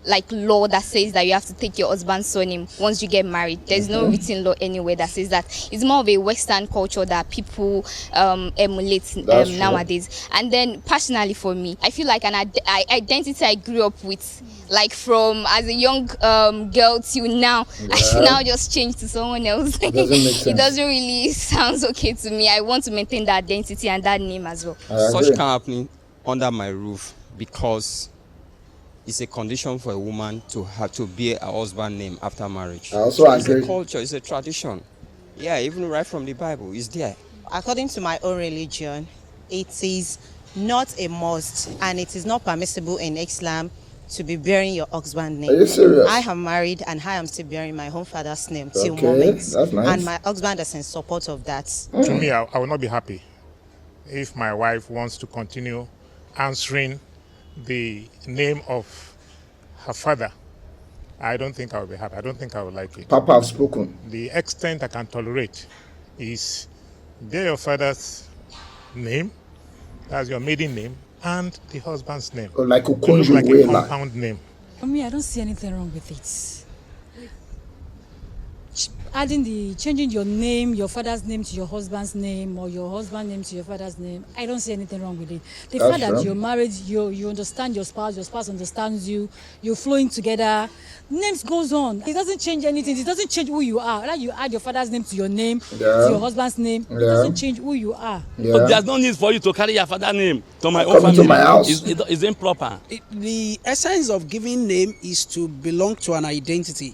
like law that says that you have to take your husband's surname once you get married. There's no written law anywhere that says that. It's more of a Western culture that people emulate nowadays. And then personally for me, I feel like an identity I grew up with, like from as a young girl till now, I should now just change to someone else. It doesn't make sense. It doesn't really sound okay to me. I want to maintain that identity and that name as well. Such can happen under my roof because it's a condition for a woman to have to bear a husband's name after marriage. I also It's agree. a culture, it's a tradition. Yeah, even right from the Bible, it's there. According to my own religion, it is not a must and it is not permissible in Islam to be bearing your husband's name. Are you serious? I am married and I am still bearing my own father's name till Okay, moment. that's nice. And my husband is in support of that. To me, I will not be happy if my wife wants to continue answering the name of her father. I don't think I will be happy. I don't think I will like it. Papa have spoken. The extent I can tolerate is bear your father's name, that's your maiden name, and the husband's name. Or like It looks like a Okonjo-Iweala. compound name. For me, I don't see anything wrong with it. Changing your name, your father's name to your husband's name, or your husband's name to your father's name, I don't see anything wrong with it. The That's fact that true. you're married, you understand your spouse understands you, you're flowing together. Names goes on. It doesn't change anything. It doesn't change who you are. Like you add your father's name to your name, to your husband's name, it doesn't change who you are. But there's no need for you to carry your father's name to my own Coming to family. my house. It's improper. The essence of giving name is to belong to an identity.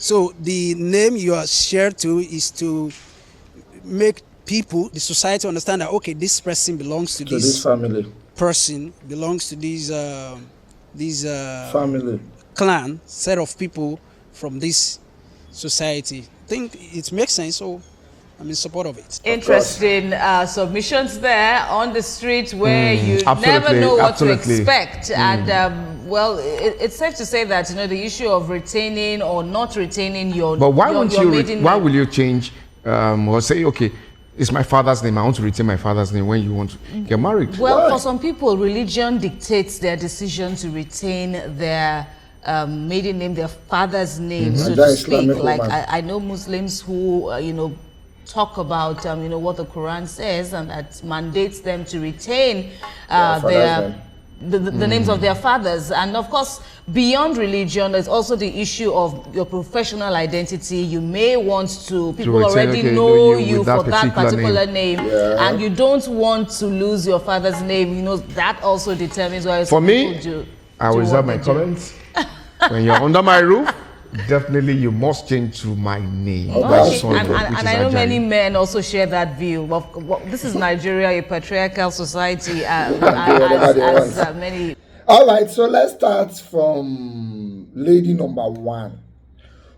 So the name you are shared to is to make people, the society, understand that okay, this person belongs to This family. person, belongs to this Family. clan, set of people from this society. I think it makes sense, so I'm in support of it. Interesting submissions there on the street where you absolutely, never know what absolutely. to expect. And well, it's safe to say that the issue of retaining or not retaining your But why your, won't your you? maiden Why name. will you change or say, okay, it's my father's name. I want to retain my father's name when you want to get married. Well, Why? for some people, religion dictates their decision to retain their maiden name, their father's name, so And to that speak. Islamic Like woman. I know Muslims who talk about what the Quran says and that mandates them to retain father's the names of their fathers. And of course, beyond religion, there's also the issue of your professional identity. You may want to, people retain, already okay, know you you with that for that particular particular name, and you don't want to lose your father's name. That also determines why For some me, people do. I will do reserve what my they do. comments. When you're under my roof, definitely you must change to my name. Okay. My Okay. son, And which I is know Ajayi. many men also share that view. Well, this is Nigeria, a patriarchal society, as many. All right, so let's start from lady number 1,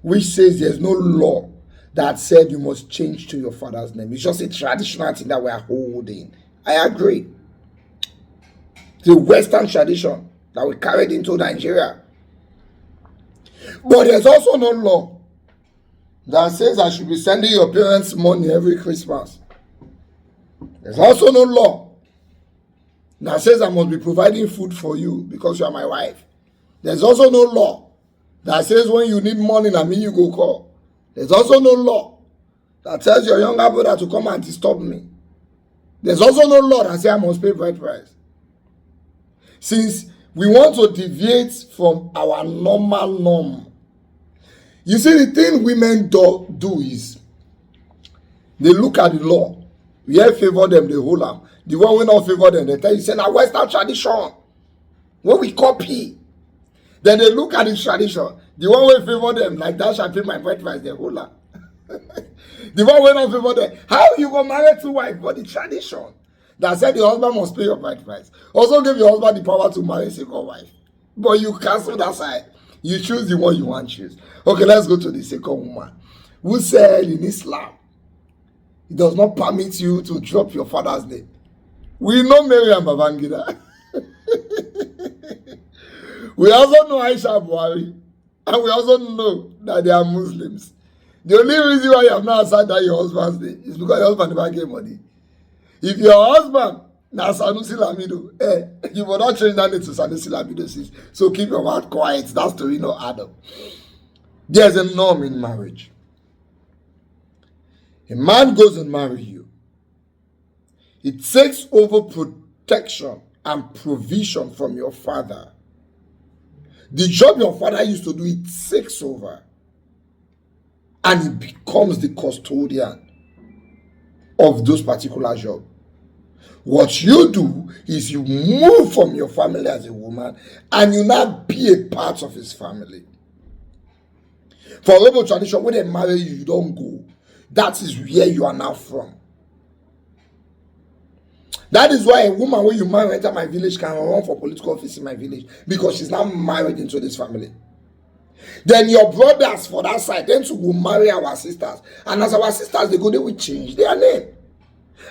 which says there's no law that said you must change to your father's name. It's just a traditional thing that we are holding. I agree. The Western tradition that we carried into Nigeria. But there's also no law that says I should be sending your parents money every Christmas. There's also no law that says I must be providing food for you because you are my wife. There's also no law that says when you need money, na me you go call. There's also no law that tells your younger brother to come and disturb me. There's also no law that says I must pay bride price. Since we want to deviate from our normal norm. You see, the thing women do is they look at the law. We have favor them, they hold them. The one we not favor them, they tell you, say, now Western tradition. What we copy. Then they look at the tradition. The one we favor them, like that shall pay my bride price, they hold them. The one we not favor them. How you go marry 2 wives? But the tradition that said the husband must pay your bride price also give your husband the power to marry a second wife. But you cancel that side. You choose the one you want to choose. Okay, let's go to the second woman. Who said in Islam, it does not permit you to drop your father's name. We know Mary and Babangida. We also know Aisha Buhari. And we also know that they are Muslims. The only reason why you have not answered that your husband's name is because your husband never gave money. If your husband Now Sanusi Lamido. You will not change that name to Sanusi Lamido, sis. So keep your mouth quiet. That's to Adam. There's a norm in marriage. A man goes and marry you. It takes over protection and provision from your father. The job your father used to do, it takes over. And it becomes the custodian of those particular jobs. What you do is you move from your family as a woman and you now be a part of his family. For Igbo tradition, when they marry you, you don't go. That is where you are now from. That is why a woman, when you marry enter my village, can run for political office in my village, because she's now married into this family. Then your brothers for that side, then to go marry our sisters. And as our sisters, they will change their name.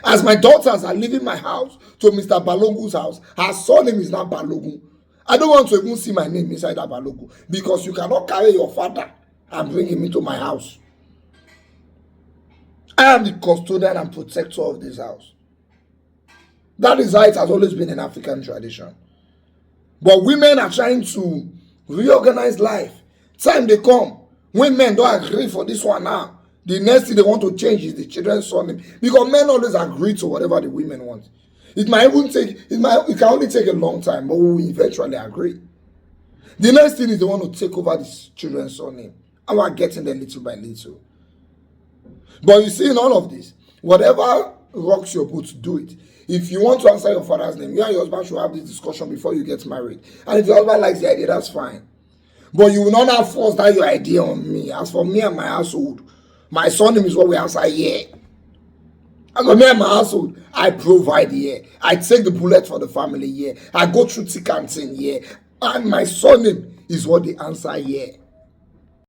As my daughters are leaving my house to Mr. Balogu's house, her surname is now Balogu. I don't want to even see my name inside that Balogu, because you cannot carry your father and bring him into my house. I am the custodian and protector of this house. That is how it has always been in African tradition. But women are trying to reorganize life. Time they come, when men don't agree for this one now, the next thing they want to change is the children's surname. Because men always agree to whatever the women want. It can only take a long time, but we will eventually agree. The next thing is they want to take over this children's surname. And we're getting there little by little. But you see, in all of this, whatever rocks your boat, do it. If you want to answer your father's name, you and your husband should have this discussion before you get married. And if your husband likes the idea, that's fine. But you will not have forced that your idea on me. As for me and my household, my surname is what we answer here. As for me and my household, I provide here. I take the bullet for the family here. I go through thick and thin here. And my surname is what they answer here.